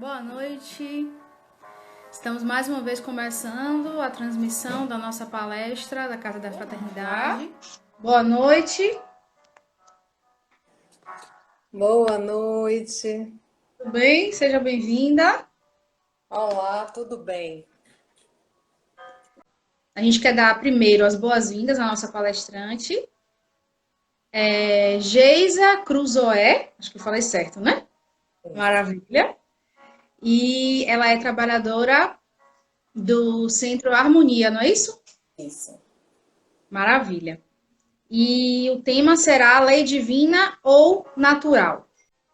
Boa noite. Estamos mais uma vez começando a transmissão da nossa palestra da Casa da Fraternidade. Boa noite. Boa noite. Tudo bem? Seja bem-vinda. Olá, tudo bem? A gente quer dar primeiro as boas-vindas à nossa palestrante, Geisa Cruzoé, acho que eu falei certo, né? Maravilha. E ela é trabalhadora do Centro Harmonia, não é isso? Isso. Maravilha. E o tema será Lei Divina ou Natural.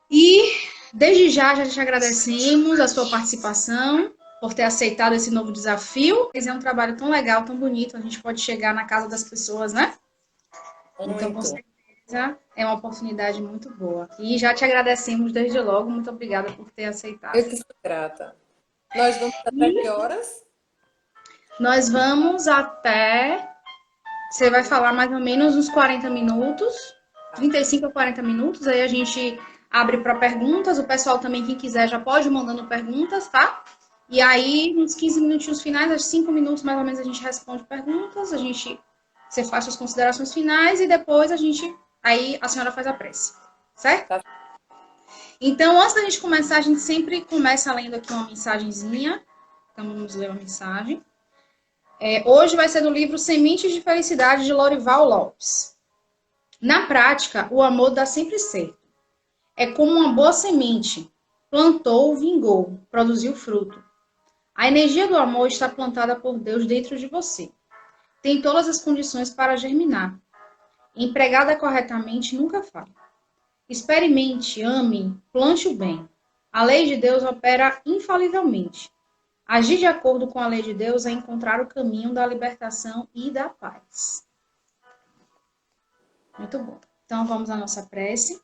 E desde já te agradecemos a sua participação, por ter aceitado esse novo desafio. É um trabalho tão legal, tão bonito, a gente pode chegar na casa das pessoas, né? Então, com Muito. certeza, é uma oportunidade muito boa. E já te agradecemos desde logo, muito obrigada por ter aceitado. Eu que sou grata. Nós vamos até que horas? Nós vamos até. Você vai falar mais ou menos uns 40 minutos, Tá. 35 a 40 minutos, aí a gente abre para perguntas. O pessoal também, quem quiser, já pode ir mandando perguntas, tá? E aí, uns 15 minutinhos finais, aos 5 minutos mais ou menos, a gente responde perguntas, você faz suas considerações finais e depois aí a senhora faz a prece, certo? Tá. Então, antes da gente começar, a gente sempre começa lendo aqui uma mensagenzinha. Então, vamos ler uma mensagem. Hoje vai ser do livro Sementes de Felicidade, de Lorival Lopes. Na prática, o amor dá sempre certo. É como uma boa semente. Plantou, vingou, produziu fruto. A energia do amor está plantada por Deus dentro de você. Tem todas as condições para germinar. Empregada corretamente, nunca falha. Experimente, ame, plante o bem. A lei de Deus opera infalivelmente. Agir de acordo com a lei de Deus é encontrar o caminho da libertação e da paz. Muito bom. Então, vamos à nossa prece.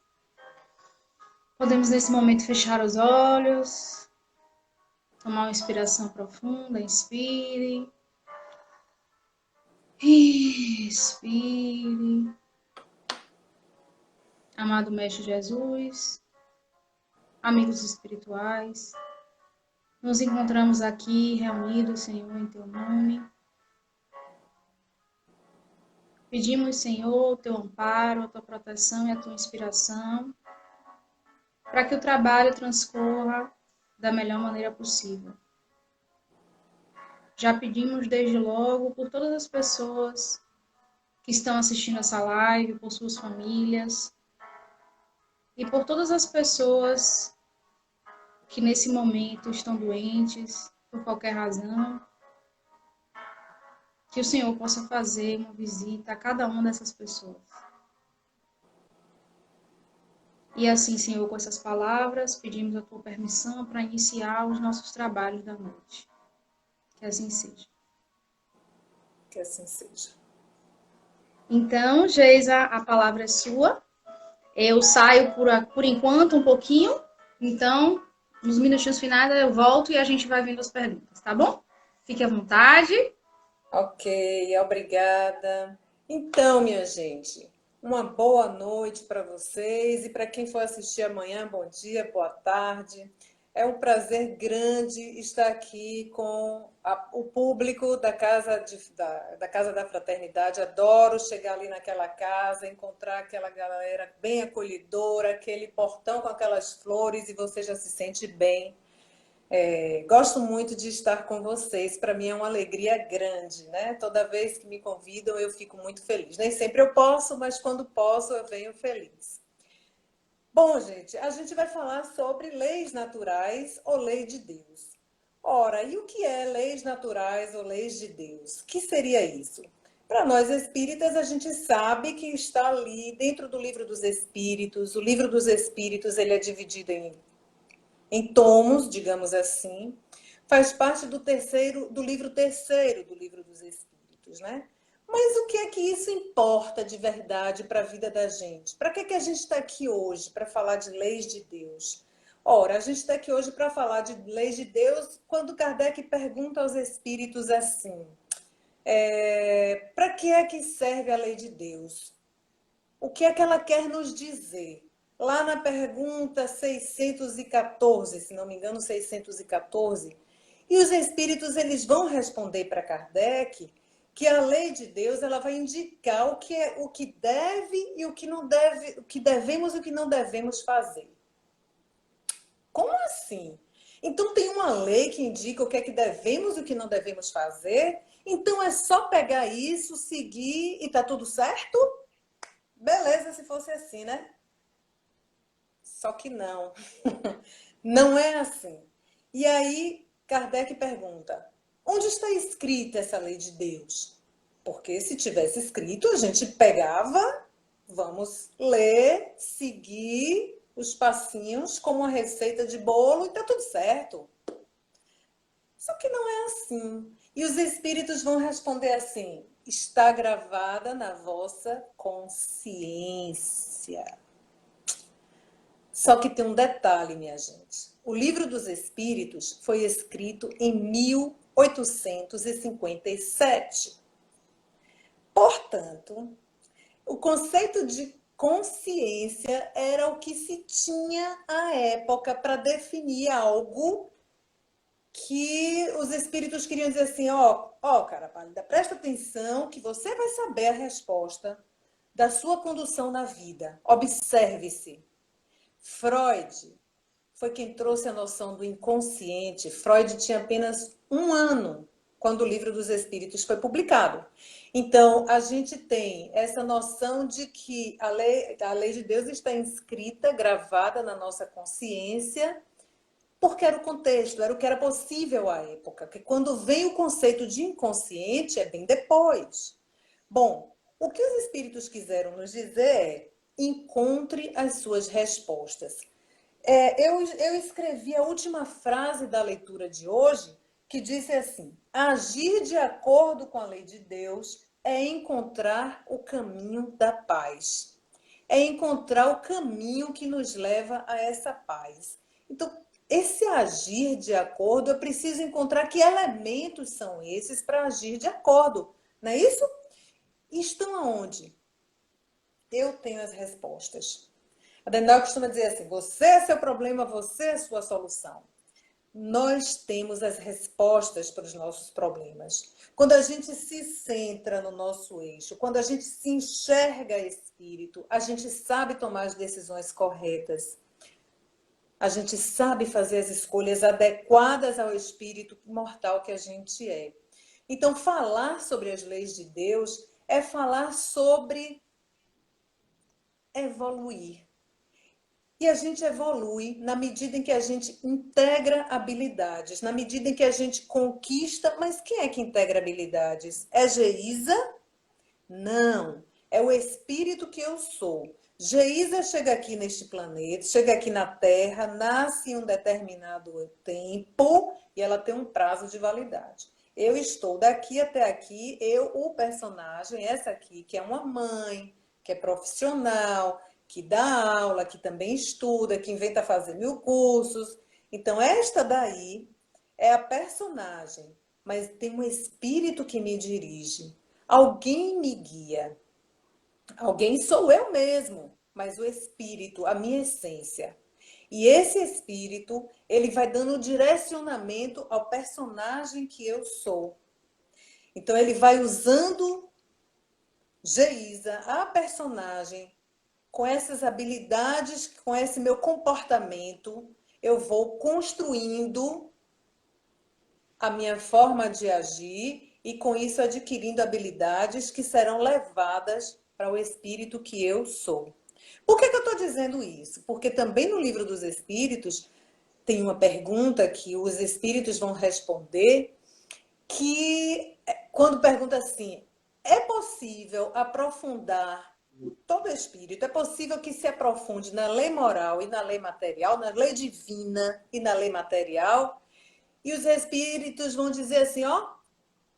Podemos, nesse momento, fechar os olhos, tomar uma inspiração profunda, inspire, expire. Amado Mestre Jesus, amigos espirituais, nos encontramos aqui reunidos, Senhor, em Teu nome. Pedimos, Senhor, o Teu amparo, a Tua proteção e a Tua inspiração, para que o trabalho transcorra da melhor maneira possível. Já pedimos desde logo por todas as pessoas que estão assistindo essa live, por suas famílias e por todas as pessoas que nesse momento estão doentes por qualquer razão, que o Senhor possa fazer uma visita a cada uma dessas pessoas. E assim, Senhor, com essas palavras, pedimos a tua permissão para iniciar os nossos trabalhos da noite. Que assim seja. Que assim seja. Então, Geisa, a palavra é sua. Eu saio por enquanto um pouquinho, então, nos minutinhos finais eu volto e a gente vai vendo as perguntas, tá bom? Fique à vontade. Ok, obrigada. Então, minha gente, uma boa noite para vocês e para quem for assistir amanhã, bom dia, boa tarde. É um prazer grande estar aqui com o público da Casa da Fraternidade. Adoro chegar ali naquela casa, encontrar aquela galera bem acolhedora, aquele portão com aquelas flores e você já se sente bem. Gosto muito de estar com vocês, para mim é uma alegria grande, né? Toda vez que me convidam eu fico muito feliz. Nem sempre eu posso, mas quando posso eu venho feliz. Bom, gente, a gente vai falar sobre leis naturais ou lei de Deus. Ora, e o que é leis naturais ou leis de Deus? O que seria isso? Para nós espíritas, a gente sabe que está ali dentro do livro dos espíritos. O livro dos espíritos ele é dividido em tomos, digamos assim, faz parte do livro terceiro do livro dos Espíritos, né? Mas o que é que isso importa de verdade para a vida da gente? Para que a gente está aqui hoje? Para falar de leis de Deus? Ora, a gente está aqui hoje para falar de leis de Deus quando Kardec pergunta aos espíritos assim: para que é que serve a lei de Deus? O que é que ela quer nos dizer? lá na pergunta 614, se não me engano, 614, e os espíritos eles vão responder para Kardec que a lei de Deus ela vai indicar o que deve e o que não deve, o que devemos e o que não devemos fazer. Como assim? Então tem uma lei que indica o que é que devemos e o que não devemos fazer? Então é só pegar isso, seguir e tá tudo certo? Beleza, se fosse assim, né? Só que não. Não é assim. E aí Kardec pergunta: onde está escrita essa lei de Deus? Porque se tivesse escrito, a gente pegava, vamos ler, seguir os passinhos como uma receita de bolo e tá tudo certo. Só que não é assim. E os espíritos vão responder assim: está gravada na vossa consciência. Só que tem um detalhe, minha gente. O Livro dos Espíritos foi escrito em 1857. Portanto, o conceito de consciência era o que se tinha à época para definir algo que os espíritos queriam dizer assim, cara pálida, presta atenção que você vai saber a resposta da sua condução na vida. Observe-se. Freud foi quem trouxe a noção do inconsciente. Freud tinha apenas 1 ano quando o Livro dos Espíritos foi publicado. Então, a gente tem essa noção de que a lei de Deus está inscrita, gravada na nossa consciência, porque era o contexto, era o que era possível à época. Que quando vem o conceito de inconsciente, é bem depois. Bom, o que os espíritos quiseram nos dizer é: encontre as suas respostas. Eu escrevi a última frase da leitura de hoje, que disse assim: agir de acordo com a lei de Deus é encontrar o caminho da paz. É encontrar o caminho que nos leva a essa paz. Então, esse agir de acordo, eu preciso encontrar que elementos são esses para agir de acordo. Não é isso? E estão aonde? Eu tenho as respostas. A Daniela costuma dizer assim: você é seu problema, você é sua solução. Nós temos as respostas para os nossos problemas. Quando a gente se centra no nosso eixo, quando a gente se enxerga espírito, a gente sabe tomar as decisões corretas. A gente sabe fazer as escolhas adequadas ao espírito mortal que a gente é. Então, falar sobre as leis de Deus é falar sobre evoluir. E a gente evolui na medida em que a gente integra habilidades, na medida em que a gente conquista. Mas quem é que integra habilidades? É Geisa? Não. É o espírito que eu sou. Geisa chega aqui neste planeta, chega aqui na Terra, nasce em um determinado tempo e ela tem um prazo de validade. Eu estou daqui até aqui, o personagem, essa aqui, que é uma mãe, que é profissional, que dá aula, que também estuda, que inventa fazer 1000 cursos. Então, esta daí é a personagem, mas tem um espírito que me dirige. Alguém me guia. Alguém sou eu mesmo, mas o espírito, a minha essência. E esse espírito, ele vai dando direcionamento ao personagem que eu sou. Então, ele vai usando Geisa, a personagem, com essas habilidades, com esse meu comportamento, eu vou construindo a minha forma de agir e com isso adquirindo habilidades que serão levadas para o espírito que eu sou. Por que eu estou dizendo isso? Porque também no Livro dos Espíritos tem uma pergunta que os espíritos vão responder, que quando pergunta assim: é possível aprofundar todo espírito? É possível que se aprofunde na lei moral e na lei material, na lei divina e na lei material? E os espíritos vão dizer assim,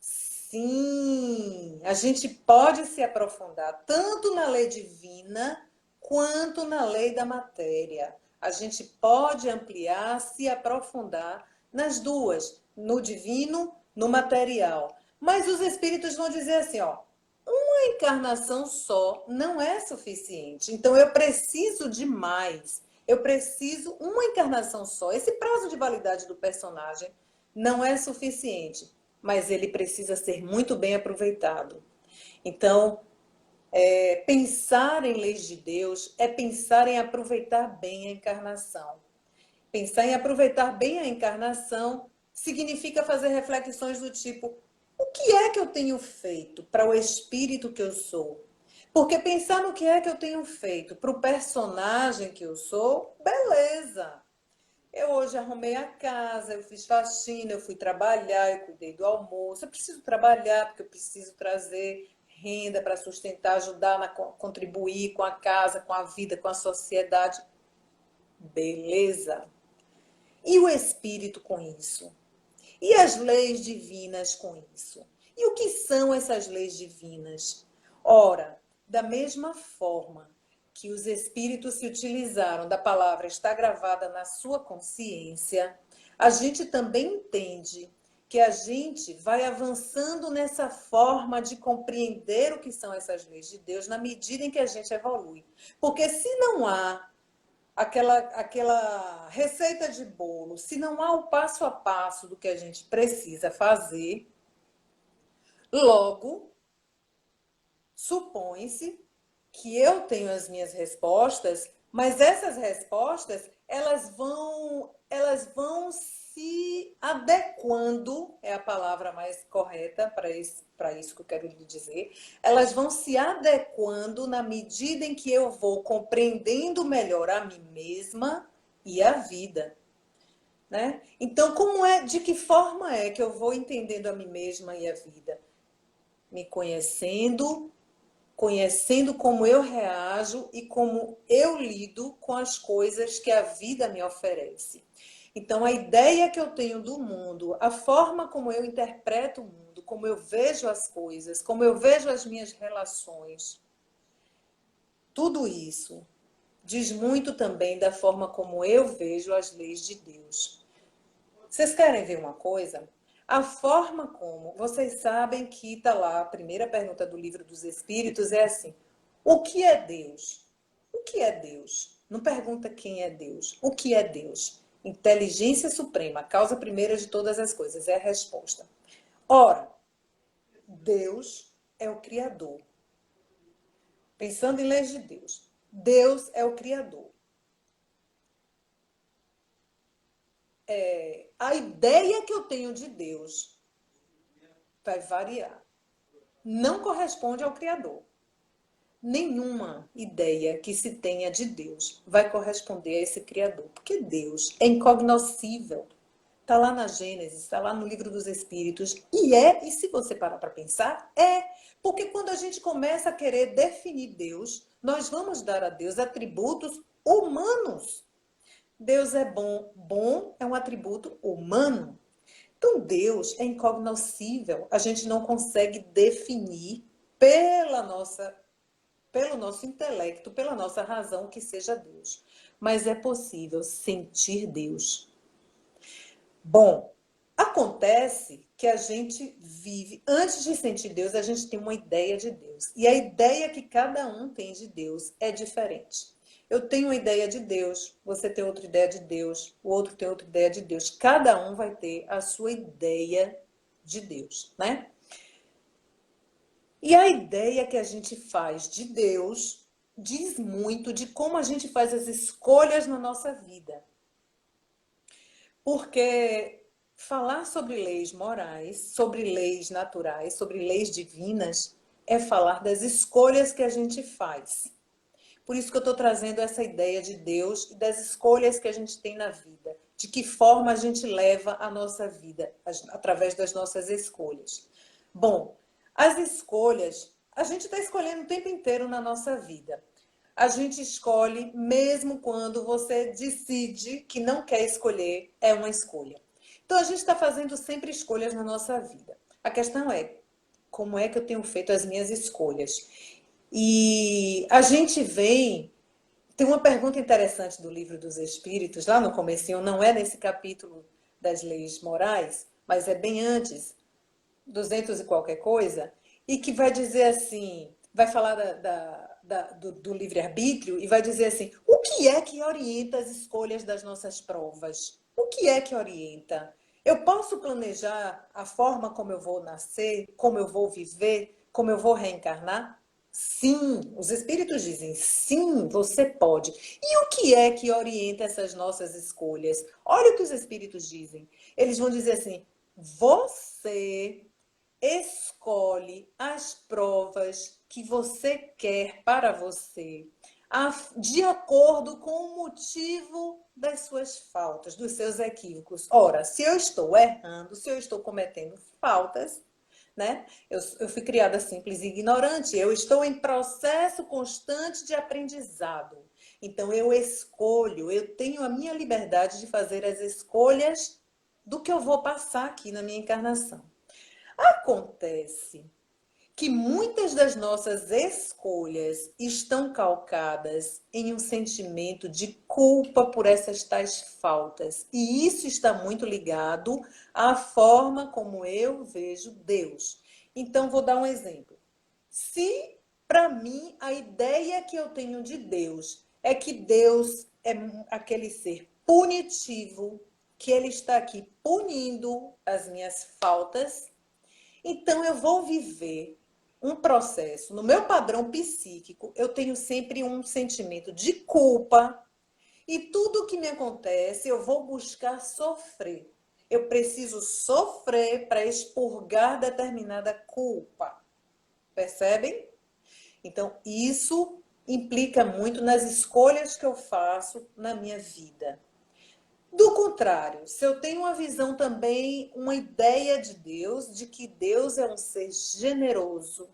sim, a gente pode se aprofundar tanto na lei divina quanto na lei da matéria. A gente pode ampliar, se aprofundar nas duas, no divino, no material. Mas os espíritos vão dizer assim, um uma encarnação só não é suficiente. Então, eu preciso de mais. Eu preciso uma encarnação só. Esse prazo de validade do personagem não é suficiente, mas ele precisa ser muito bem aproveitado. Então, pensar em leis de Deus é pensar em aproveitar bem a encarnação. Pensar em aproveitar bem a encarnação significa fazer reflexões do tipo: o que é que eu tenho feito para o espírito que eu sou? Porque pensar no que é que eu tenho feito para o personagem que eu sou, beleza. Eu hoje arrumei a casa, eu fiz faxina, eu fui trabalhar, eu cuidei do almoço. Eu preciso trabalhar porque eu preciso trazer renda para sustentar, ajudar, contribuir com a casa, com a vida, com a sociedade. Beleza. E o espírito com isso? E as leis divinas com isso? E o que são essas leis divinas? Ora, da mesma forma que os espíritos se utilizaram da palavra está gravada na sua consciência, a gente também entende que a gente vai avançando nessa forma de compreender o que são essas leis de Deus na medida em que a gente evolui. Porque se não há aquela receita de bolo, se não há o passo a passo do que a gente precisa fazer, logo supõe-se que eu tenho as minhas respostas, mas essas respostas elas vão se adequando, é a palavra mais correta para isso que eu quero lhe dizer, elas vão se adequando na medida em que eu vou compreendendo melhor a mim mesma e a vida, né? Então, de que forma é que eu vou entendendo a mim mesma e a vida? Me conhecendo como eu reajo e como eu lido com as coisas que a vida me oferece. Então, a ideia que eu tenho do mundo, a forma como eu interpreto o mundo, como eu vejo as coisas, como eu vejo as minhas relações, tudo isso diz muito também da forma como eu vejo as leis de Deus. Vocês querem ver uma coisa? A forma como, vocês sabem que está lá, a primeira pergunta do Livro dos Espíritos é assim: o que é Deus? O que é Deus? Não pergunta quem é Deus. O que é Deus? Inteligência suprema, causa primeira de todas as coisas, é a resposta. Ora, Deus é o Criador. Pensando em leis de Deus, Deus é o Criador. A ideia que eu tenho de Deus vai variar. Não corresponde ao Criador. Nenhuma ideia que se tenha de Deus vai corresponder a esse Criador, porque Deus é incognoscível. Está lá na Gênesis, está lá no Livro dos Espíritos, e se você parar para pensar, porque quando a gente começa a querer definir Deus, nós vamos dar a Deus atributos humanos. Deus é bom. Bom é um atributo humano. Então, Deus é incognoscível. A gente não consegue definir pelo nosso intelecto, pela nossa razão, que seja Deus. Mas é possível sentir Deus. Bom, acontece que a gente vive, antes de sentir Deus, a gente tem uma ideia de Deus. E a ideia que cada um tem de Deus é diferente. Eu tenho uma ideia de Deus, você tem outra ideia de Deus, o outro tem outra ideia de Deus. Cada um vai ter a sua ideia de Deus, né? E a ideia que a gente faz de Deus diz muito de como a gente faz as escolhas na nossa vida. Porque falar sobre leis morais, sobre leis naturais, sobre leis divinas, é falar das escolhas que a gente faz. Por isso que eu estou trazendo essa ideia de Deus e das escolhas que a gente tem na vida. De que forma a gente leva a nossa vida, através das nossas escolhas. Bom, as escolhas, a gente está escolhendo o tempo inteiro na nossa vida. A gente escolhe mesmo quando você decide que não quer escolher, é uma escolha. Então, a gente está fazendo sempre escolhas na nossa vida. A questão é, como é que eu tenho feito as minhas escolhas? E a gente tem uma pergunta interessante do Livro dos Espíritos, lá no comecinho, não é nesse capítulo das leis morais, mas é bem antes, 200 e qualquer coisa, e que vai dizer assim, vai falar do livre-arbítrio e vai dizer assim, o que é que orienta as escolhas das nossas provas? O que é que orienta? Eu posso planejar a forma como eu vou nascer, como eu vou viver, como eu vou reencarnar? Sim, os espíritos dizem, sim, você pode. E o que é que orienta essas nossas escolhas? Olha o que os espíritos dizem. Eles vão dizer assim, você escolhe as provas que você quer para você, de acordo com o motivo das suas faltas, dos seus equívocos. Ora, se eu estou errando, se eu estou cometendo faltas, né? Eu fui criada simples e ignorante, eu estou em processo constante de aprendizado. Então, eu escolho, eu tenho a minha liberdade de fazer as escolhas do que eu vou passar aqui na minha encarnação. Acontece que muitas das nossas escolhas estão calcadas em um sentimento de culpa por essas tais faltas. E isso está muito ligado à forma como eu vejo Deus. Então, vou dar um exemplo. Se, para mim, a ideia que eu tenho de Deus é que Deus é aquele ser punitivo, que ele está aqui punindo as minhas faltas, então, eu vou viver um processo. No meu padrão psíquico, eu tenho sempre um sentimento de culpa e tudo que me acontece, eu vou buscar sofrer. Eu preciso sofrer para expurgar determinada culpa. Percebem? Então, isso implica muito nas escolhas que eu faço na minha vida. Do contrário, se eu tenho uma visão também, uma ideia de Deus, de que Deus é um ser generoso,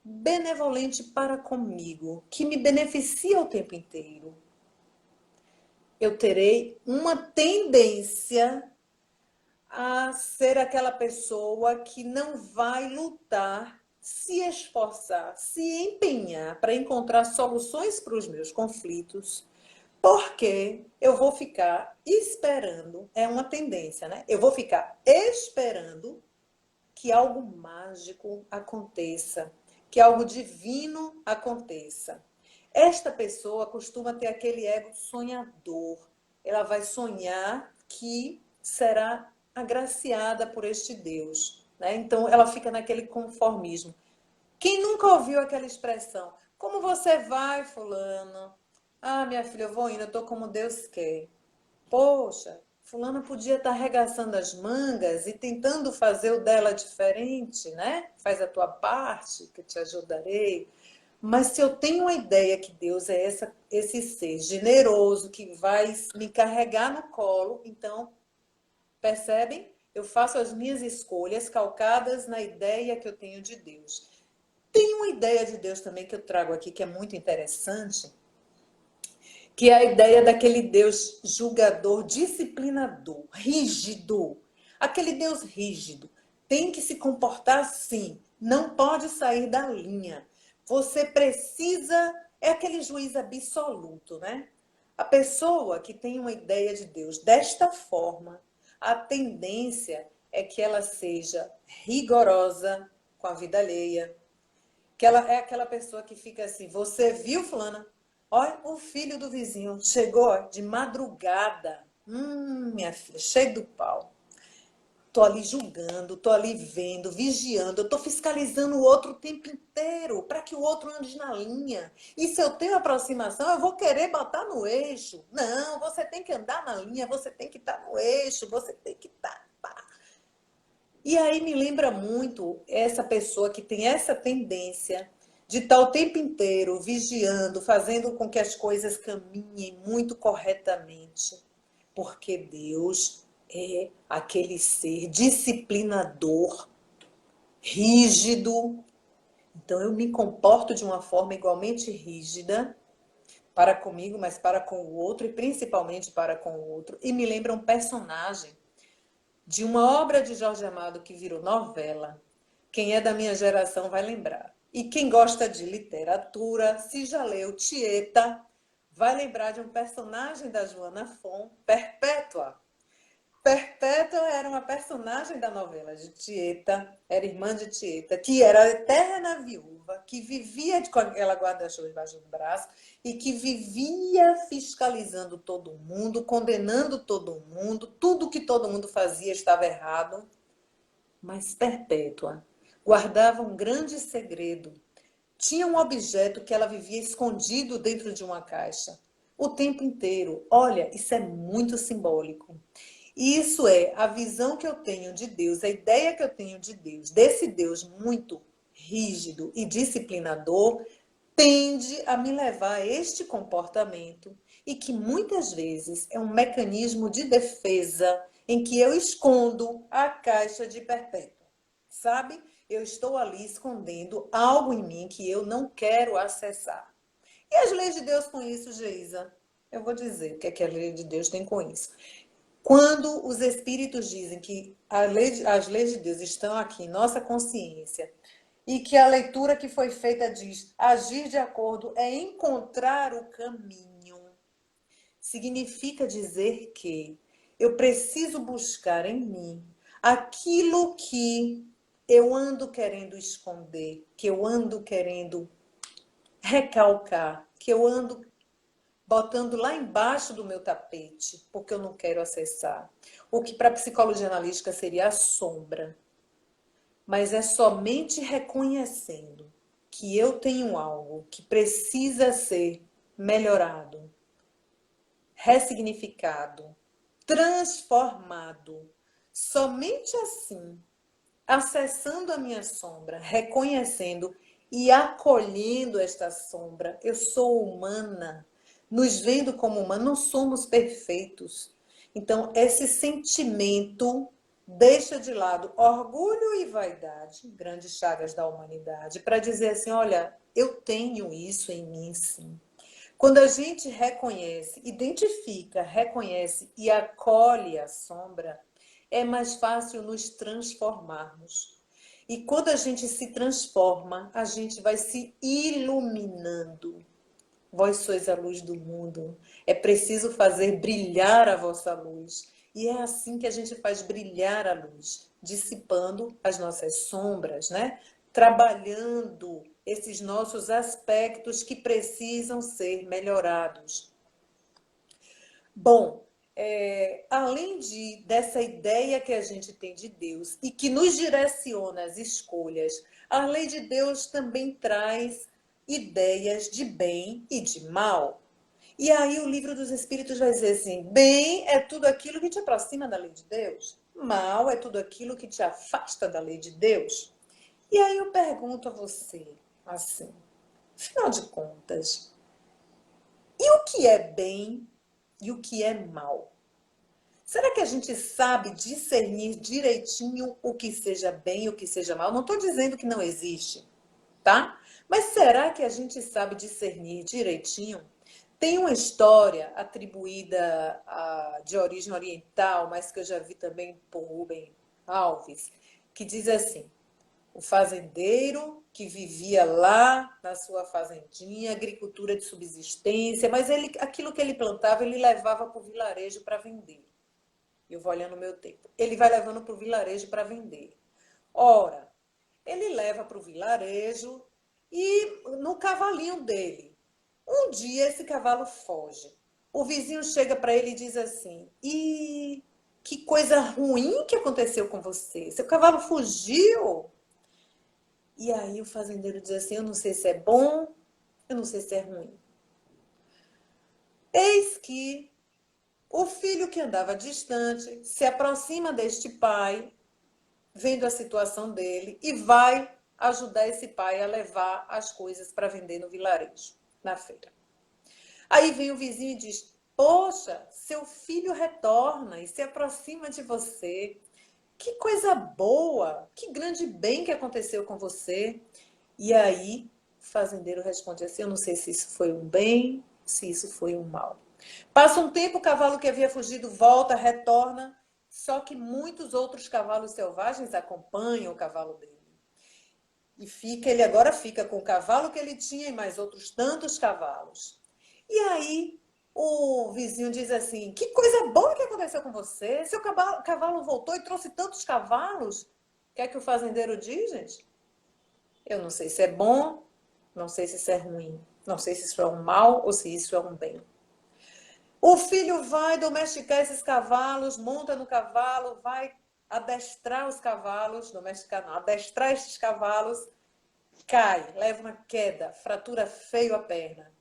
benevolente para comigo, que me beneficia o tempo inteiro, eu terei uma tendência a ser aquela pessoa que não vai lutar, se esforçar, se empenhar para encontrar soluções para os meus conflitos, porque eu vou ficar esperando, é uma tendência, né? Eu vou ficar esperando que algo mágico aconteça, que algo divino aconteça. Esta pessoa costuma ter aquele ego sonhador. Ela vai sonhar que será agraciada por este Deus, né? Então ela fica naquele conformismo. Quem nunca ouviu aquela expressão? Como você vai, fulano? Ah, minha filha, eu vou indo, eu tô como Deus quer. Poxa, fulano podia estar arregaçando as mangas e tentando fazer o dela diferente, né? Faz a tua parte, que eu te ajudarei. Mas se eu tenho uma ideia que Deus é esse ser generoso que vai me carregar no colo, então, percebem? Eu faço as minhas escolhas calcadas na ideia que eu tenho de Deus. Tem uma ideia de Deus também que eu trago aqui que é muito interessante, que é a ideia daquele Deus julgador, disciplinador, rígido. Aquele Deus rígido tem que se comportar assim, não pode sair da linha. Você precisa, é aquele juiz absoluto, né? A pessoa que tem uma ideia de Deus desta forma, a tendência é que ela seja rigorosa com a vida alheia, que ela é aquela pessoa que fica assim, você viu, fulana? Olha, o filho do vizinho chegou de madrugada. Minha filha, cheio do pau. Tô ali julgando, tô ali vendo, vigiando, eu tô fiscalizando o outro o tempo inteiro, para que o outro ande na linha. E se eu tenho aproximação, eu vou querer botar no eixo. Não, você tem que andar na linha, você tem que estar no eixo, você tem que estar. E aí me lembra muito essa pessoa que tem essa tendência de estar o tempo inteiro vigiando, fazendo com que as coisas caminhem muito corretamente. Porque Deus é aquele ser disciplinador, rígido. Então eu me comporto de uma forma igualmente rígida para comigo, mas para com o outro e principalmente para com o outro. E me lembra um personagem de uma obra de Jorge Amado que virou novela. Quem é da minha geração vai lembrar. E quem gosta de literatura, se já leu Tieta, vai lembrar de um personagem da Joana Fon, Perpétua. Perpétua era uma personagem da novela de Tieta, era irmã de Tieta, que era a eterna viúva, que vivia com aquela guarda-chuva debaixo do braço e que vivia fiscalizando todo mundo, condenando todo mundo, tudo que todo mundo fazia estava errado. Mas Perpétua guardava um grande segredo. Tinha um objeto que ela vivia escondido dentro de uma caixa o tempo inteiro. Olha, isso é muito simbólico. Isso é a visão que eu tenho de Deus, a ideia que eu tenho de Deus, desse Deus muito rígido e disciplinador, tende a me levar a este comportamento e que muitas vezes é um mecanismo de defesa em que eu escondo a caixa de Perpétua. Sabe? Eu estou ali escondendo algo em mim que eu não quero acessar. E as leis de Deus com isso, Geisa? Eu vou dizer o que é que a lei de Deus tem com isso. Quando os espíritos dizem que as leis de Deus estão aqui em nossa consciência e que a leitura que foi feita diz agir de acordo é encontrar o caminho, significa dizer que eu preciso buscar em mim aquilo que eu ando querendo esconder, que eu ando querendo recalcar, que eu ando botando lá embaixo do meu tapete, porque eu não quero acessar. O que para a psicologia analítica seria a sombra. Mas é somente reconhecendo que eu tenho algo que precisa ser melhorado, ressignificado, transformado. Somente assim, acessando a minha sombra, reconhecendo e acolhendo esta sombra. Eu sou humana, nos vendo como humana, não somos perfeitos. Então, esse sentimento deixa de lado orgulho e vaidade, grandes chagas da humanidade, para dizer assim, olha, eu tenho isso em mim sim. Quando a gente reconhece, identifica, reconhece e acolhe a sombra, é mais fácil nos transformarmos. E quando a gente se transforma, a gente vai se iluminando. Vós sois a luz do mundo. É preciso fazer brilhar a vossa luz. E é assim que a gente faz brilhar a luz, dissipando as nossas sombras, né? Trabalhando esses nossos aspectos que precisam ser melhorados. Bom, além dessa ideia que a gente tem de Deus e que nos direciona as escolhas, a lei de Deus também traz ideias de bem e de mal. E aí o livro dos Espíritos vai dizer assim, bem é tudo aquilo que te aproxima da lei de Deus, mal é tudo aquilo que te afasta da lei de Deus. E aí eu pergunto a você, assim, afinal de contas, e o que é bem e o que é mal? Será que a gente sabe discernir direitinho o que seja bem e o que seja mal? Não estou dizendo que não existe, tá? Mas será que a gente sabe discernir direitinho? Tem uma história atribuída de origem oriental, mas que eu já vi também por Rubem Alves, que diz assim, o fazendeiro que vivia lá na sua fazendinha, agricultura de subsistência, mas aquilo que ele plantava, ele levava para o vilarejo para vender. Eu vou olhando o meu tempo. Ele vai levando para o vilarejo para vender. Ora, ele leva para o vilarejo e no cavalinho dele. Um dia esse cavalo foge. O vizinho chega para ele e diz assim, e que coisa ruim que aconteceu com você. Seu cavalo fugiu. E aí o fazendeiro diz assim, eu não sei se é bom, eu não sei se é ruim. Eis que o filho que andava distante se aproxima deste pai, vendo a situação dele, e vai ajudar esse pai a levar as coisas para vender no vilarejo, na feira. Aí vem o vizinho e diz, poxa, seu filho retorna e se aproxima de você. Que coisa boa, que grande bem que aconteceu com você. E aí o fazendeiro responde assim, eu não sei se isso foi um bem, se isso foi um mal. Passa um tempo, o cavalo que havia fugido volta, retorna, só que muitos outros cavalos selvagens acompanham o cavalo dele. E ele agora fica com o cavalo que ele tinha e mais outros tantos cavalos. E aí o vizinho diz assim, que coisa boa que aconteceu com você, seu cavalo voltou e trouxe tantos cavalos. O que é que o fazendeiro diz, gente? Eu não sei se é bom, não sei se isso é ruim, não sei se isso é um mal ou se isso é um bem. O filho vai domesticar esses cavalos, monta no cavalo, vai adestrar os cavalos, domesticar não, adestrar estes cavalos, cai, leva uma queda, fratura feio a perna.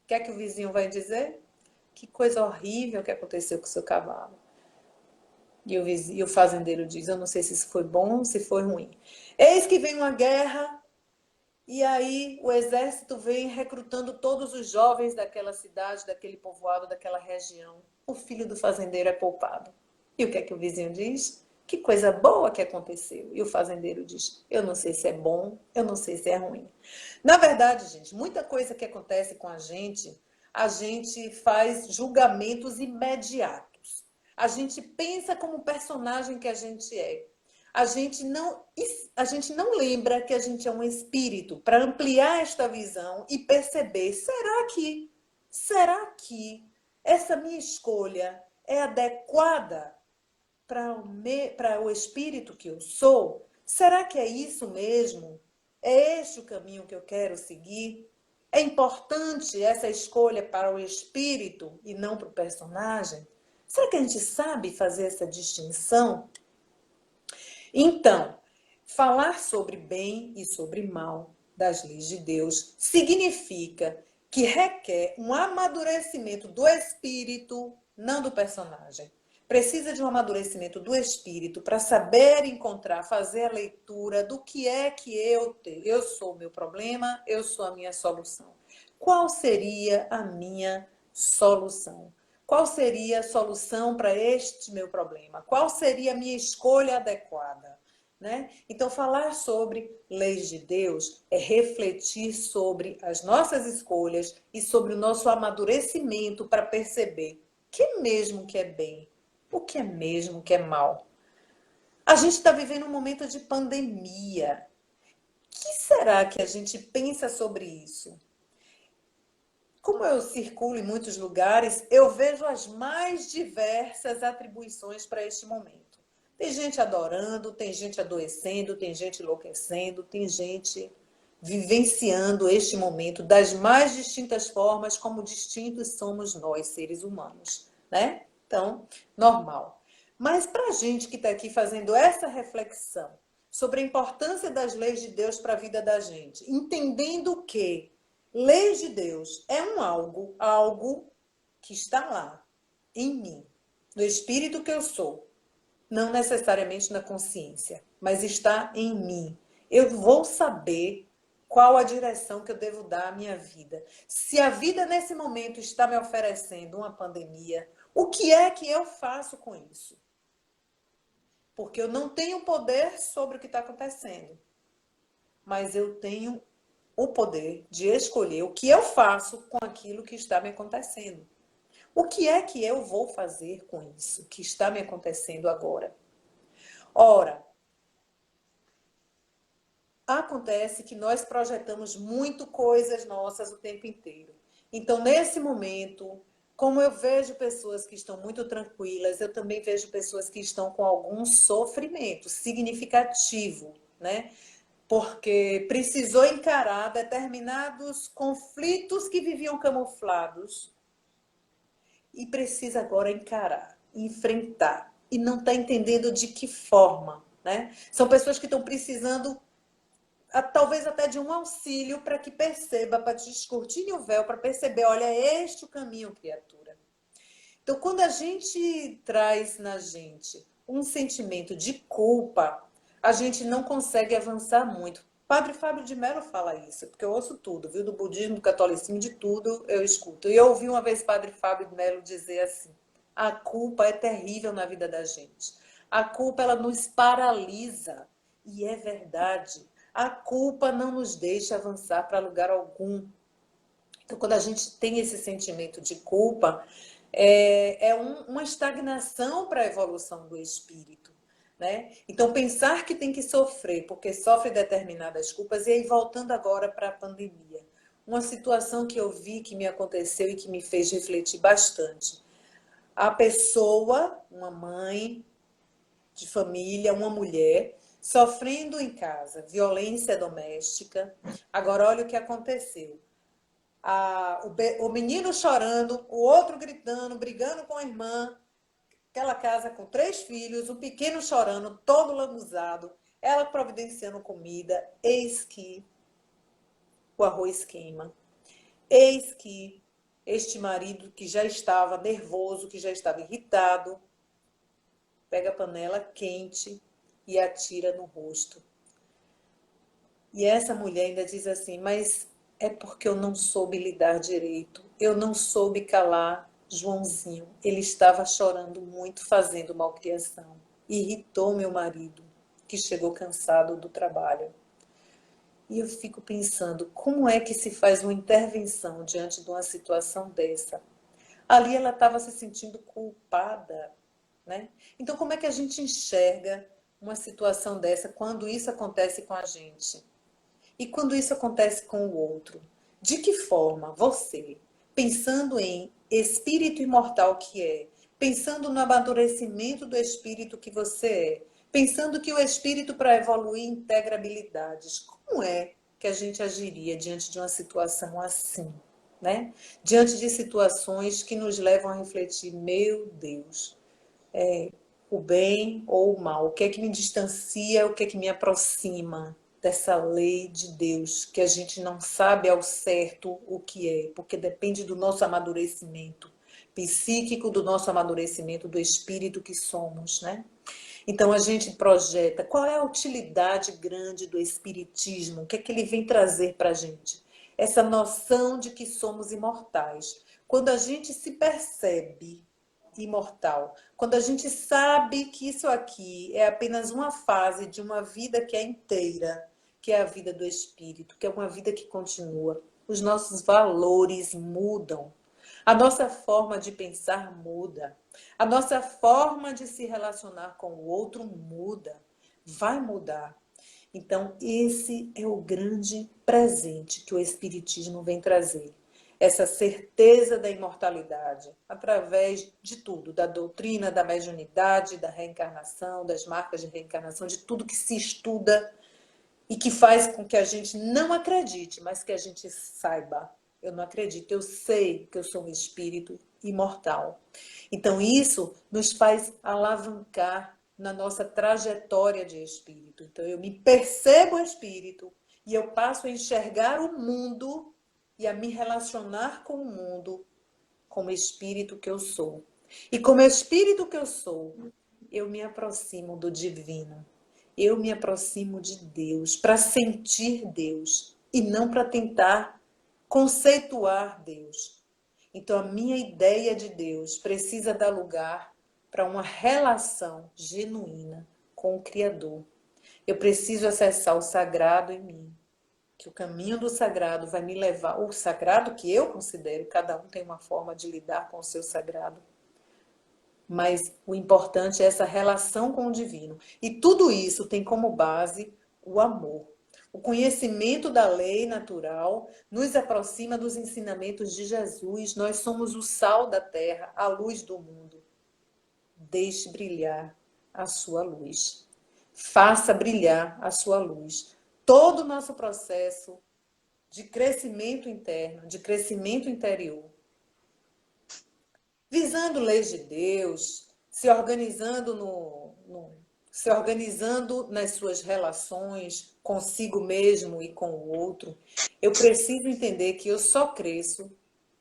O que é que o vizinho vai dizer? Que coisa horrível que aconteceu com o seu cavalo. E o fazendeiro diz, eu não sei se isso foi bom, se foi ruim. Eis que vem uma guerra, e aí o exército vem recrutando todos os jovens daquela cidade, daquele povoado, daquela região. O filho do fazendeiro é poupado. E o que é que o vizinho diz? Que coisa boa que aconteceu. E o fazendeiro diz, eu não sei se é bom, eu não sei se é ruim. Na verdade, gente, muita coisa que acontece com a gente faz julgamentos imediatos. A gente pensa como o personagem que a gente é. A gente não lembra que a gente é um espírito para ampliar esta visão e perceber, será que essa minha escolha é adequada para o espírito que eu sou? Será que é isso mesmo? É este o caminho que eu quero seguir? É importante essa escolha para o espírito e não para o personagem? Será que a gente sabe fazer essa distinção? Então, falar sobre bem e sobre mal das leis de Deus significa que requer um amadurecimento do espírito, não do personagem. Precisa de um amadurecimento do espírito para saber encontrar, fazer a leitura do que é que eu tenho. Eu sou o meu problema, eu sou a minha solução. Qual seria a minha solução? Qual seria a solução para este meu problema? Qual seria a minha escolha adequada? Né? Então, falar sobre leis de Deus é refletir sobre as nossas escolhas e sobre o nosso amadurecimento para perceber o que é mesmo que é bem, o que é mesmo que é mal. A gente está vivendo um momento de pandemia. O que será que a gente pensa sobre isso? Como eu circulo em muitos lugares, eu vejo as mais diversas atribuições para este momento. Tem gente adorando, tem gente adoecendo, tem gente enlouquecendo, tem gente vivenciando este momento das mais distintas formas, como distintos somos nós, seres humanos, né? Então, normal. Mas para a gente que está aqui fazendo essa reflexão sobre a importância das leis de Deus para a vida da gente, entendendo que leis de Deus é algo que está lá, em mim, no espírito que eu sou, não necessariamente na consciência, mas está em mim. Eu vou saber qual a direção que eu devo dar à minha vida. Se a vida nesse momento está me oferecendo uma pandemia, o que é que eu faço com isso? Porque eu não tenho poder sobre o que está acontecendo, mas eu tenho o poder de escolher o que eu faço com aquilo que está me acontecendo. O que é que eu vou fazer com isso que está me acontecendo agora? Ora, acontece que nós projetamos muito coisas nossas o tempo inteiro. Então, nesse momento, como eu vejo pessoas que estão muito tranquilas, eu também vejo pessoas que estão com algum sofrimento significativo, né? Porque precisou encarar determinados conflitos que viviam camuflados e precisa agora encarar, enfrentar e não está entendendo de que forma, né? São pessoas que estão precisando talvez até de um auxílio para que perceba, para descortine o véu, para perceber, olha, é este o caminho, criatura. Então, quando a gente traz na gente um sentimento de culpa, a gente não consegue avançar muito. Padre Fábio de Mello fala isso, porque eu ouço tudo, viu? Do budismo, do catolicismo, de tudo eu escuto. E eu ouvi uma vez Padre Fábio de Mello dizer assim, a culpa é terrível na vida da gente. A culpa, ela nos paralisa. E é verdade. A culpa não nos deixa avançar para lugar algum. Então, quando a gente tem esse sentimento de culpa, uma estagnação para a evolução do espírito, né? Então, pensar que tem que sofrer porque sofre determinadas culpas, e aí voltando agora para a pandemia. uma situação que eu vi, que me aconteceu e que me fez refletir bastante. A pessoa, uma mãe de família, uma mulher, sofrendo em casa violência doméstica. Agora, olha o que aconteceu. O menino chorando, o outro gritando, brigando com a irmã, aquela casa com 3 filhos, o pequeno chorando, todo lambuzado, ela providenciando comida, eis que o arroz queima, eis que este marido que já estava nervoso, que já estava irritado, pega a panela quente e atira no rosto. E essa mulher ainda diz assim, mas é porque eu não soube lidar direito, eu não soube calar Joãozinho. Ele estava chorando muito, fazendo malcriação. Irritou meu marido, que chegou cansado do trabalho. E eu fico pensando, como é que se faz uma intervenção diante de uma situação dessa? Ali ela estava se sentindo culpada, né? Então, como é que a gente enxerga uma situação dessa quando isso acontece com a gente? E quando isso acontece com o outro? De que forma você, pensando em espírito imortal que é, pensando no amadurecimento do espírito que você é, pensando que o espírito para evoluir integra habilidades, como é que a gente agiria diante de uma situação assim, né? Diante de situações que nos levam a refletir, meu Deus, o bem ou o mal? O que é que me distancia, o que é que me aproxima dessa lei de Deus, que a gente não sabe ao certo o que é, porque depende do nosso amadurecimento psíquico, do nosso amadurecimento do espírito que somos, né? Então a gente projeta qual é a utilidade grande do espiritismo, o que é que ele vem trazer para a gente? Essa noção de que somos imortais. Quando a gente se percebe imortal, quando a gente sabe que isso aqui é apenas uma fase de uma vida que é inteira, que é a vida do espírito, que é uma vida que continua, os nossos valores mudam, a nossa forma de pensar muda, a nossa forma de se relacionar com o outro muda, vai mudar. Então, esse é o grande presente que o Espiritismo vem trazer. Essa certeza da imortalidade, através de tudo, da doutrina, da mediunidade, da reencarnação, das marcas de reencarnação, de tudo que se estuda e que faz com que a gente não acredite, mas que a gente saiba. Eu não acredito, eu sei que eu sou um espírito imortal. Então, isso nos faz alavancar na nossa trajetória de espírito. Então, eu me percebo espírito e eu passo a enxergar o mundo e a me relacionar com o mundo como espírito que eu sou. E como espírito que eu sou, eu me aproximo do divino. Eu me aproximo de Deus para sentir Deus e não para tentar conceituar Deus. Então, a minha ideia de Deus precisa dar lugar para uma relação genuína com o Criador. Eu preciso acessar o sagrado em mim, que o caminho do sagrado vai me levar, o sagrado que eu considero, cada um tem uma forma de lidar com o seu sagrado, mas o importante é essa relação com o divino. E tudo isso tem como base o amor. O conhecimento da lei natural nos aproxima dos ensinamentos de Jesus. Nós somos o sal da terra, a luz do mundo. Deixe brilhar a sua luz. Faça brilhar a sua luz. Todo o nosso processo de crescimento interno, de crescimento interior, visando leis de Deus, se organizando se organizando nas suas relações consigo mesmo e com o outro, eu preciso entender que eu só cresço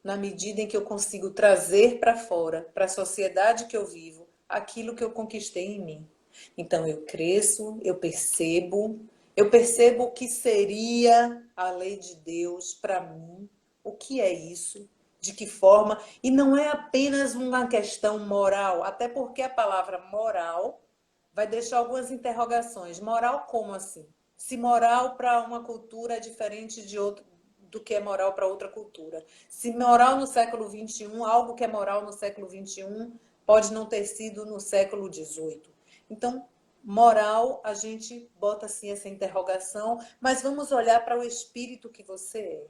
na medida em que eu consigo trazer para fora, para a sociedade que eu vivo, aquilo que eu conquistei em mim. Então eu cresço, eu percebo o que seria a lei de Deus para mim, o que é isso, de que forma, e não é apenas uma questão moral, até porque a palavra moral vai deixar algumas interrogações. Moral como assim? Se moral para uma cultura é diferente de outro, do que é moral para outra cultura. Se moral no século XXI, algo que é moral no século XXI, pode não ter sido no século XVIII. Então, moral, a gente bota assim essa interrogação, mas vamos olhar para o espírito que você é.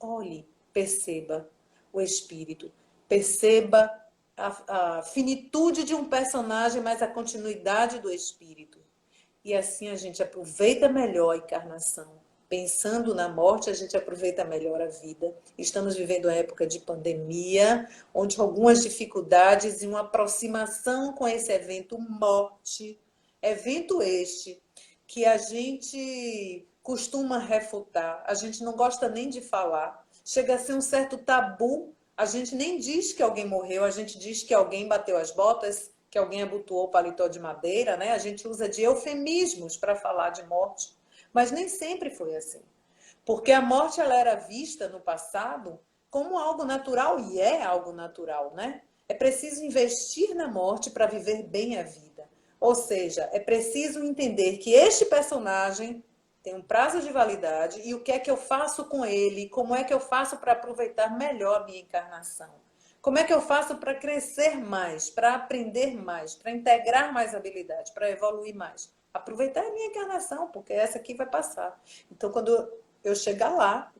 olhe, perceba o espírito, perceba a finitude de um personagem, mas a continuidade do espírito. E assim a gente aproveita melhor a encarnação. Pensando na morte, a gente aproveita melhor a vida. Estamos vivendo uma época de pandemia, onde algumas dificuldades e uma aproximação com esse evento morte, evento este que a gente costuma refutar, a gente não gosta nem de falar, chega a ser um certo tabu, a gente nem diz que alguém morreu, a gente diz que alguém bateu as botas, que alguém abotoou o paletó de madeira, né? A gente usa de eufemismos para falar de morte, mas nem sempre foi assim. Porque a morte ela era vista no passado como algo natural, e é algo natural, né? É preciso investir na morte para viver bem a vida. Ou seja, é preciso entender que este personagem tem um prazo de validade e o que é que eu faço com ele, como é que eu faço para aproveitar melhor a minha encarnação. Como é que eu faço para crescer mais, para aprender mais, para integrar mais habilidade, para evoluir mais? Aproveitar a minha encarnação, porque essa aqui vai passar. Então, quando eu chegar lá,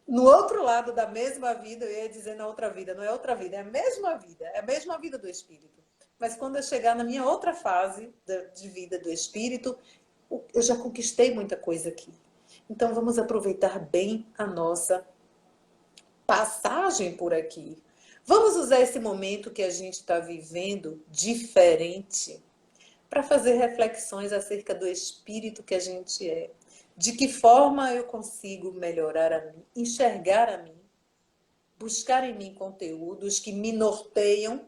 no outro lado da mesma vida, eu ia dizer na outra vida, não é outra vida, é a mesma vida do espírito. Mas quando eu chegar na minha outra fase de vida do espírito, eu já conquistei muita coisa aqui. Então, vamos aproveitar bem a nossa passagem por aqui. Vamos usar esse momento que a gente está vivendo diferente para fazer reflexões acerca do espírito que a gente é. De que forma eu consigo melhorar a mim, enxergar a mim, buscar em mim conteúdos que me norteiam,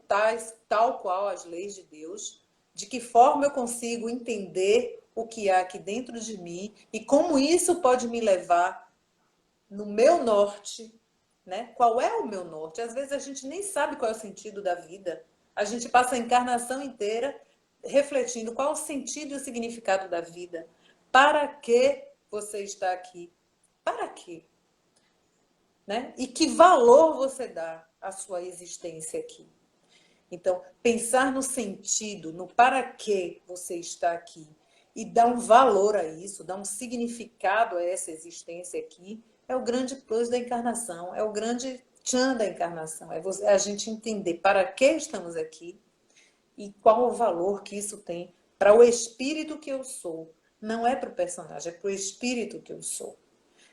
tal qual as leis de Deus. De que forma eu consigo entender o que há aqui dentro de mim e como isso pode me levar no meu norte, né? Qual é o meu norte? Às vezes a gente nem sabe qual é o sentido da vida. A gente passa a encarnação inteira refletindo qual é o sentido e o significado da vida. Para que você está aqui? Para quê? Né? E que valor você dá à sua existência aqui? Então, pensar no sentido, no para que você está aqui e dar um valor a isso, dar um significado a essa existência aqui, é o grande plus da encarnação, é o grande tchan da encarnação, é a gente entender para que estamos aqui e qual o valor que isso tem para o espírito que eu sou. Não é para o personagem, é para o espírito que eu sou.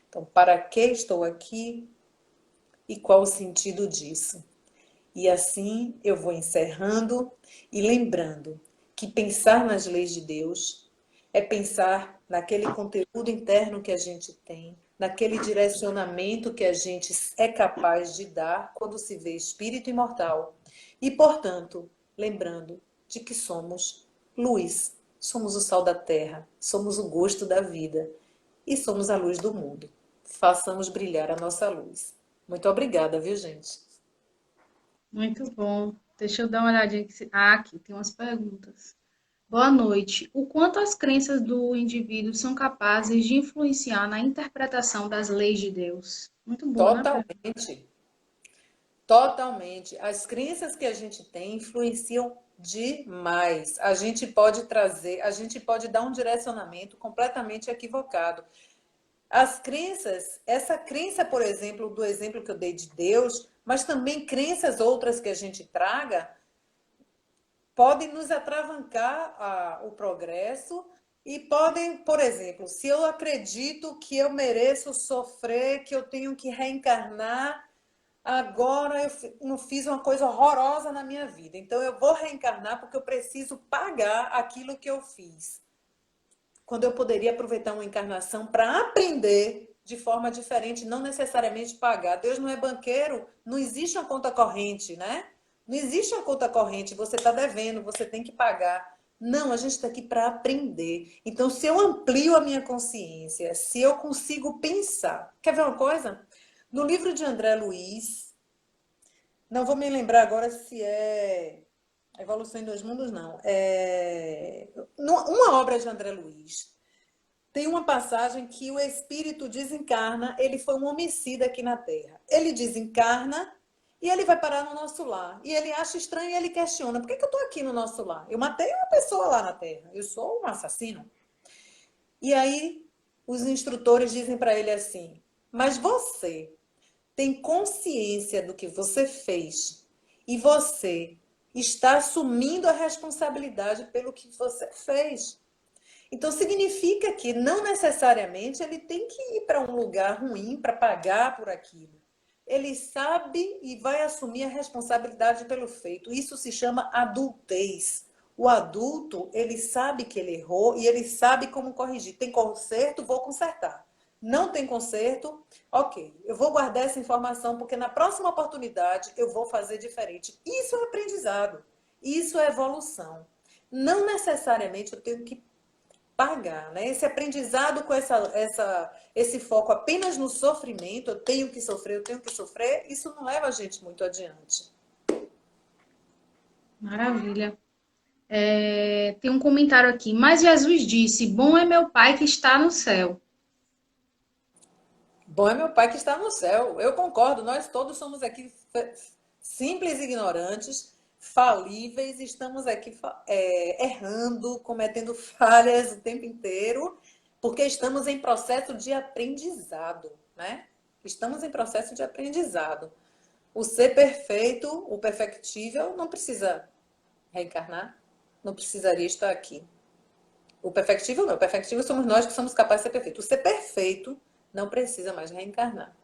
Então, para que estou aqui e qual o sentido disso? E assim eu vou encerrando e lembrando que pensar nas leis de Deus é pensar naquele conteúdo interno que a gente tem, naquele direcionamento que a gente é capaz de dar quando se vê espírito imortal. E, portanto, lembrando de que somos luz, somos o sal da terra, somos o gosto da vida e somos a luz do mundo. Façamos brilhar a nossa luz. Muito obrigada, viu, gente? Muito bom. Deixa eu dar uma olhadinha aqui. Ah, aqui tem umas perguntas. Boa noite. O quanto as crenças do indivíduo são capazes de influenciar na interpretação das leis de Deus? Muito boa, né? Totalmente. Totalmente. As crenças que a gente tem influenciam demais. A gente pode trazer, a gente pode dar um direcionamento completamente equivocado. As crenças, essa crença, por exemplo, do exemplo que eu dei de Deus, mas também crenças outras que a gente traga, podem nos atravancar o progresso e podem, por exemplo, se eu acredito que eu mereço sofrer, que eu tenho que reencarnar, agora eu não fiz uma coisa horrorosa na minha vida, então eu vou reencarnar porque eu preciso pagar aquilo que eu fiz. Quando eu poderia aproveitar uma encarnação para aprender de forma diferente, não necessariamente pagar. Deus não é banqueiro, não existe uma conta corrente, né? Não existe uma conta corrente, você está devendo, você tem que pagar. Não, a gente está aqui para aprender. Então, se eu amplio a minha consciência, se eu consigo pensar. Quer ver uma coisa? No livro de André Luiz, não vou me lembrar agora se é Evolução em Dois Mundos, não. Uma obra de André Luiz. Tem uma passagem que o espírito desencarna, ele foi um homicida aqui na Terra. Ele desencarna e ele vai parar no nosso lar. E ele acha estranho e ele questiona: por que eu estou aqui no nosso lar? Eu matei uma pessoa lá na Terra, eu sou um assassino. E aí os instrutores dizem para ele assim: mas você tem consciência do que você fez e você está assumindo a responsabilidade pelo que você fez. Então, significa que não necessariamente ele tem que ir para um lugar ruim para pagar por aquilo. Ele sabe e vai assumir a responsabilidade pelo feito. Isso se chama adultez. O adulto, ele sabe que ele errou e ele sabe como corrigir. Tem conserto, vou consertar. Não tem conserto, ok. Eu vou guardar essa informação porque na próxima oportunidade eu vou fazer diferente. Isso é aprendizado. Isso é evolução. Não necessariamente eu tenho que pagar, né? Esse aprendizado com esse foco apenas no sofrimento, eu tenho que sofrer, isso não leva a gente muito adiante. Maravilha. Tem um comentário aqui. Mas Jesus disse: bom é meu Pai que está no céu. Bom é meu Pai que está no céu. Eu concordo, nós todos somos aqui simples ignorantes, falíveis, estamos aqui errando, cometendo falhas o tempo inteiro, porque estamos em processo de aprendizado, né? Estamos em processo de aprendizado. O ser perfeito, o perfectível, não precisa reencarnar, não precisaria estar aqui. O perfectível não, o perfectível somos nós que somos capazes de ser perfeitos. O ser perfeito não precisa mais reencarnar.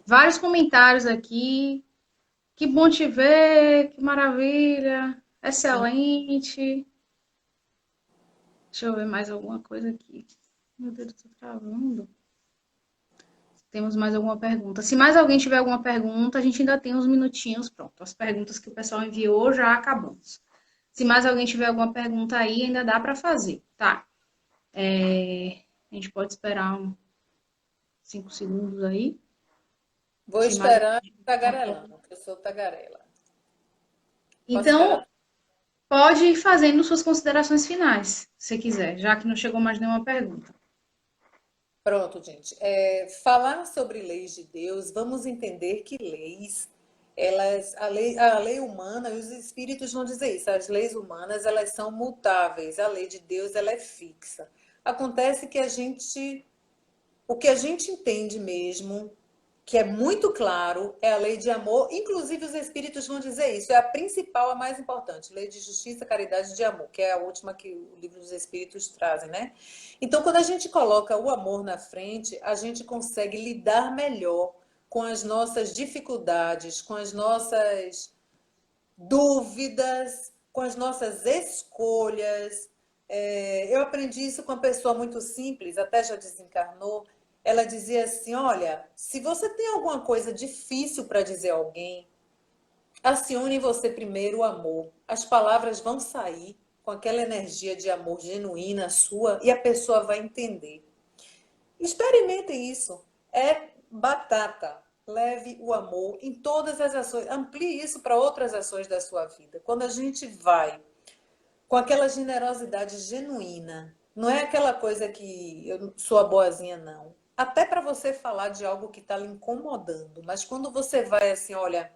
Vários comentários aqui. Que bom te ver, que maravilha. Excelente. Deixa eu ver mais alguma coisa aqui. Meu Deus, tô travando. Temos mais alguma pergunta? Se mais alguém tiver alguma pergunta, a gente ainda tem uns minutinhos. Pronto, as perguntas que o pessoal enviou já acabamos. Se mais alguém tiver alguma pergunta aí, ainda dá para fazer, tá? A gente pode esperar uns 5 segundos aí. Vou Se mais esperar alguém tiver alguma pergunta. tagarelando, porque eu sou tagarela. Posso Então, esperar? pode ir fazendo suas considerações finais, se quiser, já que não chegou mais nenhuma pergunta. Pronto, gente. Falar sobre leis de Deus, vamos entender que leis, a lei humana e os espíritos vão dizer isso. As leis humanas, elas são mutáveis. A lei de Deus, ela é fixa. Acontece que o que a gente entende mesmo, que é muito claro, é a lei de amor. Inclusive, os espíritos vão dizer isso. É a principal, a mais importante. Lei de justiça, caridade e de amor, que é a última que o livro dos espíritos trazem, né? Então, quando a gente coloca o amor na frente, a gente consegue lidar melhor com as nossas dificuldades, com as nossas dúvidas, com as nossas escolhas. Eu aprendi isso com uma pessoa muito simples, até já desencarnou. Ela dizia assim: olha, se você tem alguma coisa difícil para dizer a alguém, acione em você primeiro o amor. As palavras vão sair com aquela energia de amor genuína sua e a pessoa vai entender. Experimentem isso. É batata. Leve o amor em todas as ações. Amplie isso para outras ações da sua vida. Quando a gente vai com aquela generosidade genuína, não é aquela coisa que eu sou a boazinha, não. Até para você falar de algo que está lhe incomodando, mas quando você vai assim, olha,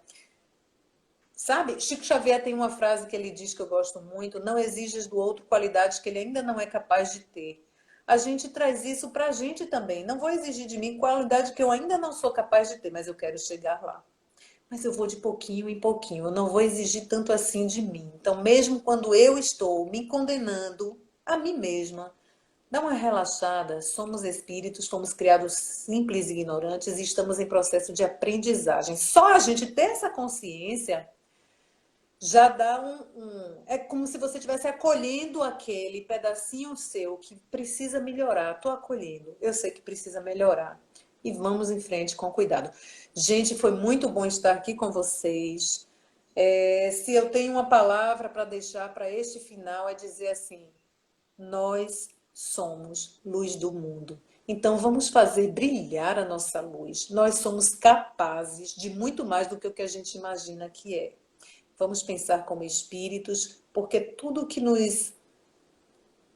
sabe, Chico Xavier tem uma frase que ele diz que eu gosto muito: não exijas do outro qualidades que ele ainda não é capaz de ter. A gente traz isso para a gente também. Não vou exigir de mim qualidade que eu ainda não sou capaz de ter, mas eu quero chegar lá. Mas eu vou de pouquinho em pouquinho, eu não vou exigir tanto assim de mim. Então, mesmo quando eu estou me condenando a mim mesma, dá uma relaxada. Somos espíritos, fomos criados simples e ignorantes e estamos em processo de aprendizagem. Só a gente ter essa consciência já dá É como se você estivesse acolhendo aquele pedacinho seu que precisa melhorar. Estou acolhendo, eu sei que precisa melhorar. E vamos em frente com cuidado. Gente, foi muito bom estar aqui com vocês. Se eu tenho uma palavra para deixar para este final, é dizer assim: nós somos luz do mundo. Então vamos fazer brilhar a nossa luz. Nós somos capazes de muito mais do que o que a gente imagina que é. Vamos pensar como espíritos, porque tudo que nos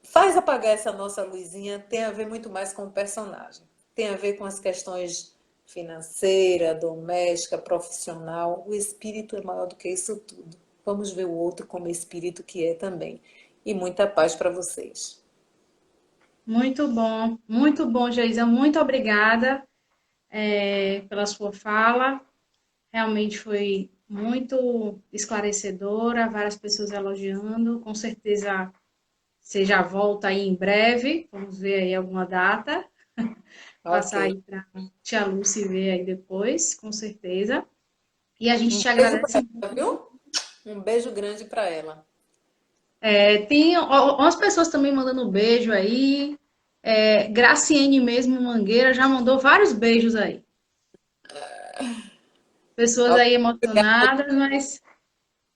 faz apagar essa nossa luzinha tem a ver muito mais com o personagem. Tem a ver com as questões financeira, doméstica, profissional. O espírito é maior do que isso tudo. Vamos ver o outro como espírito que é também. E muita paz para vocês. muito bom, Geisa. Muito obrigada, pela sua fala. Realmente foi muito esclarecedora, várias pessoas elogiando. Com certeza você já volta aí em breve. Vamos ver aí alguma data. Ok. Passar aí para tia Lúcia ver aí depois, com certeza. E a gente Um te beijo para agradece. ela, viu? Um beijo grande para ela. Tem umas pessoas também mandando beijo aí. Graciene mesmo, Mangueira, já mandou vários beijos aí. Pessoas aí emocionadas, mas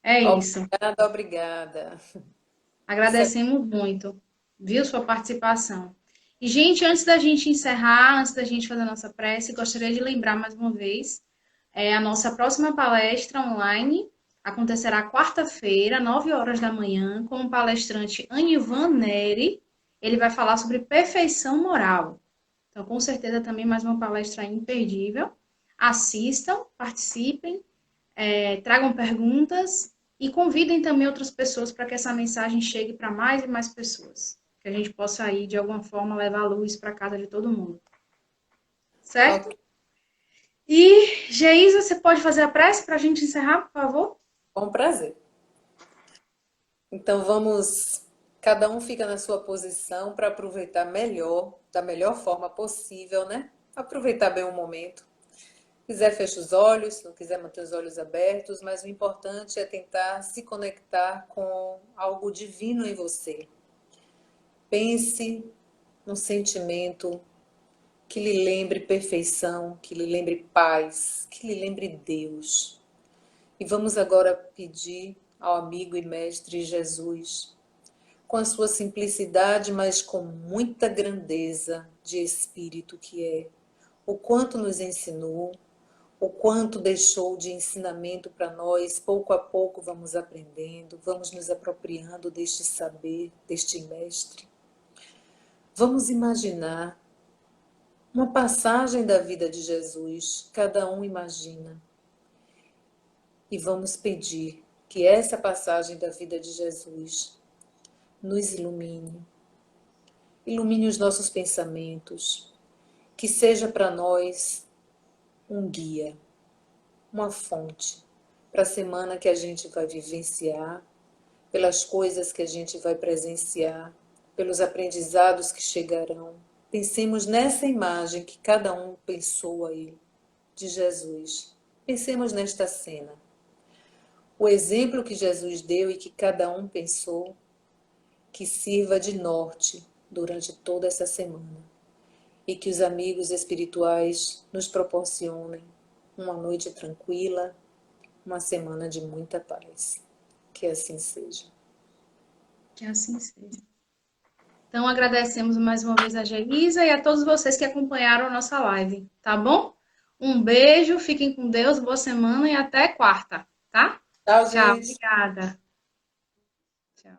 é isso. Obrigada, obrigada. Isso é Agradecemos muito, viu, sua participação. E, gente, antes da gente encerrar, antes da gente fazer a nossa prece, gostaria de lembrar mais uma vez, a nossa próxima palestra online acontecerá quarta-feira, 9 horas da manhã, com o palestrante Anivan Neri. Ele vai falar sobre perfeição moral. Então, com certeza, também mais uma palestra imperdível. Assistam, participem, tragam perguntas e convidem também outras pessoas para que essa mensagem chegue para mais e mais pessoas. Que a gente possa aí, de alguma forma, levar a luz para casa de todo mundo. Certo? ok, E, Geisa, você pode fazer a prece para a gente encerrar, por favor? com prazer. Então vamos, cada um fica na sua posição para aproveitar melhor, da melhor forma possível, né? Aproveitar bem o momento. Se quiser, fecha os olhos, se não quiser, manter os olhos abertos, mas o importante é tentar se conectar com algo divino em você. Pense num sentimento que lhe lembre perfeição, que lhe lembre paz, que lhe lembre Deus. E vamos agora pedir ao amigo e mestre Jesus, com a sua simplicidade, mas com muita grandeza de espírito que é, o quanto nos ensinou, o quanto deixou de ensinamento para nós, pouco a pouco vamos aprendendo, vamos nos apropriando deste saber, deste mestre. Vamos imaginar uma passagem da vida de Jesus, cada um imagina, e vamos pedir que essa passagem da vida de Jesus nos ilumine, ilumine os nossos pensamentos, que seja para nós um guia, uma fonte para a semana que a gente vai vivenciar, pelas coisas que a gente vai presenciar, pelos aprendizados que chegarão. Pensemos nessa imagem que cada um pensou aí de Jesus. Pensemos nesta cena. O exemplo que Jesus deu e que cada um pensou, que sirva de norte durante toda essa semana. E que os amigos espirituais nos proporcionem uma noite tranquila, uma semana de muita paz. Que assim seja. Que assim seja. Então, agradecemos mais uma vez a Geisa e a todos vocês que acompanharam a nossa live, tá bom? Um beijo, fiquem com Deus, boa semana e até quarta, tá? Tchau, Tchau, gente. obrigada. Tchau.